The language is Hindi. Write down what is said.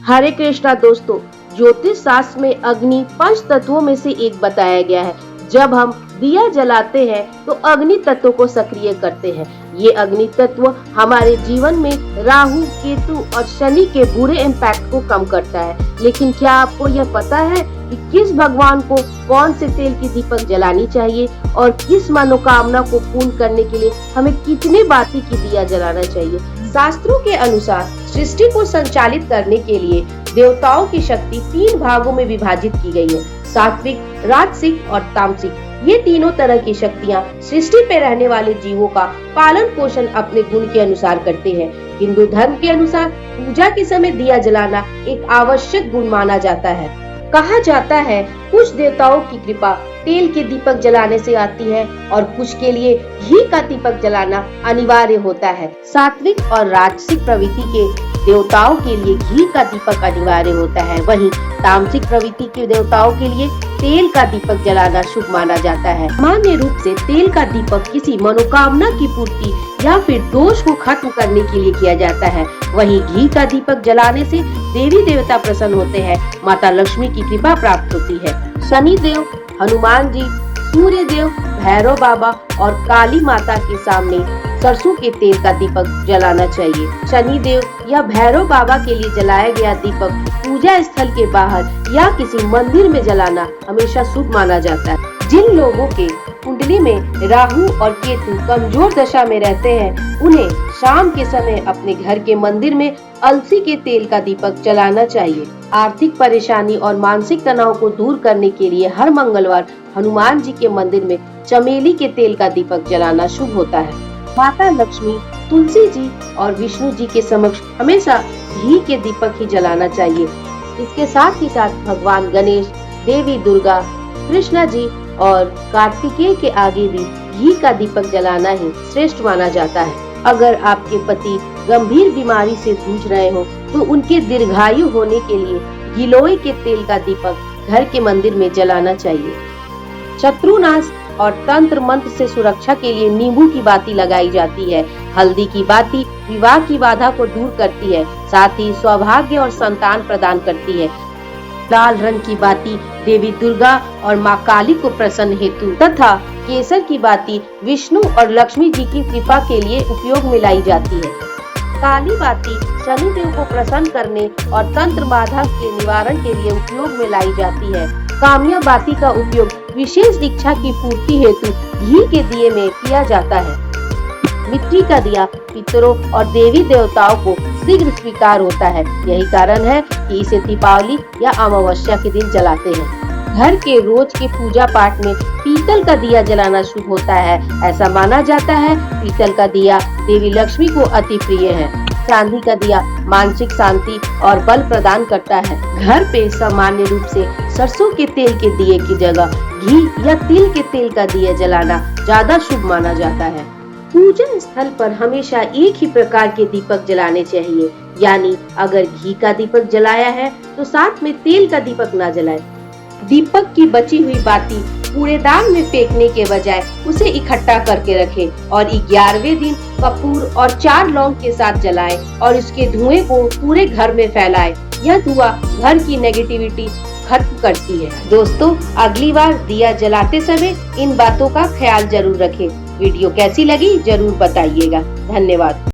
हरे कृष्णा दोस्तों, ज्योतिष शास्त्र में अग्नि पंच तत्वों में से एक बताया गया है। जब हम दिया जलाते हैं तो अग्नि तत्व को सक्रिय करते हैं। ये अग्नि तत्व हमारे जीवन में राहु, केतु और शनि के बुरे इम्पैक्ट को कम करता है। लेकिन क्या आपको यह पता है कि किस भगवान को कौन से तेल की दीपक जलानी चाहिए और किस मनोकामना को पूर्ण करने के लिए हमें कितने बाती की दिया जलाना चाहिए? शास्त्रों के अनुसार सृष्टि को संचालित करने के लिए देवताओं की शक्ति 3 भागों में विभाजित की गई है। सात्विक, राजसिक और तामसिक। ये तीनों तरह की शक्तियाँ सृष्टि पे रहने वाले जीवों का पालन पोषण अपने गुण के अनुसार करते हैं। हिंदू धर्म के अनुसार पूजा के समय दिया जलाना एक आवश्यक गुण माना जाता है। कहा जाता है कुछ देवताओं की कृपा तेल के दीपक जलाने से आती है और कुछ के लिए घी का दीपक जलाना अनिवार्य होता है। सात्विक और राजसिक प्रवृत्ति के देवताओं के लिए घी का दीपक अनिवार्य होता है, वहीं तामसिक प्रवृत्ति के देवताओं के लिए तेल का दीपक जलाना शुभ माना जाता है। सामान्य रूप से तेल का दीपक किसी मनोकामना की पूर्ति या फिर दोष को खत्म करने के लिए किया जाता है। वहीं घी का दीपक जलाने से देवी देवता प्रसन्न होते हैं, माता लक्ष्मी की कृपा प्राप्त होती है। शनि देव, हनुमान जी, सूर्य देव, भैरव बाबा और काली माता के सामने सरसों के तेल का दीपक जलाना चाहिए। शनि देव या भैरव बाबा के लिए जलाया गया दीपक पूजा स्थल के बाहर या किसी मंदिर में जलाना हमेशा शुभ माना जाता है। जिन लोगों के कुंडली में राहु और केतु कमजोर दशा में रहते हैं, उन्हें शाम के समय अपने घर के मंदिर में अलसी के तेल का दीपक जलाना चाहिए। आर्थिक परेशानी और मानसिक तनाव को दूर करने के लिए हर मंगलवार हनुमान जी के मंदिर में चमेली के तेल का दीपक जलाना शुभ होता है। माता लक्ष्मी, तुलसी जी और विष्णु जी के समक्ष हमेशा घी के दीपक ही जलाना चाहिए। इसके साथ ही साथ भगवान गणेश, देवी दुर्गा, कृष्णा जी और कार्तिकेय के आगे भी घी का दीपक जलाना ही श्रेष्ठ माना जाता है। अगर आपके पति गंभीर बीमारी से जूझ रहे हो तो उनके दीर्घायु होने के लिए गिलोय के तेल का दीपक घर के मंदिर में जलाना चाहिए। शत्रुनाश और तंत्र मंत्र से सुरक्षा के लिए नींबू की बाती लगाई जाती है। हल्दी की बाती विवाह की बाधा को दूर करती है, साथ ही सौभाग्य और संतान प्रदान करती है। लाल रंग की बाती देवी दुर्गा और माँ काली को प्रसन्न हेतु तथा केसर की बाती विष्णु और लक्ष्मी जी की कृपा के लिए उपयोग में लाई जाती है। काली बाती शनि देव को प्रसन्न करने और तंत्र बाधा के निवारण के लिए उपयोग में लाई जाती है। कामिया बाती का उपयोग विशेष दीक्षा की पूर्ति हेतु घी के दिए में किया जाता है। मिट्टी का दिया पितरों और देवी देवताओं को शीघ्र स्वीकार होता है। यही कारण है कि इसे दीपावली या अमावस्या के दिन जलाते हैं। घर के रोज के पूजा पाठ में पीतल का दिया जलाना शुभ होता है। ऐसा माना जाता है पीतल का दिया देवी लक्ष्मी को अति प्रिय है। चांदी का दिया मानसिक शांति और बल प्रदान करता है। घर पे सामान्य रूप से सरसों के तेल के दिए की जगह घी या तिल के तेल का दिया जलाना ज्यादा शुभ माना जाता है। पूजा स्थल पर हमेशा एक ही प्रकार के दीपक जलाने चाहिए, यानी अगर घी का दीपक जलाया है तो साथ में तेल का दीपक ना जलाए। दीपक की बची हुई बाती कूड़ेदान में फेंकने के बजाय उसे इकट्ठा करके रखें और 11वें दिन कपूर और 4 लौंग के साथ जलाएं और इसके धुएं को पूरे घर में फैलाएं। यह धुआं घर की नेगेटिविटी खत्म करती है। दोस्तों, अगली बार दिया जलाते समय इन बातों का ख्याल जरूर रखें। वीडियो कैसी लगी जरूर बताइएगा। धन्यवाद।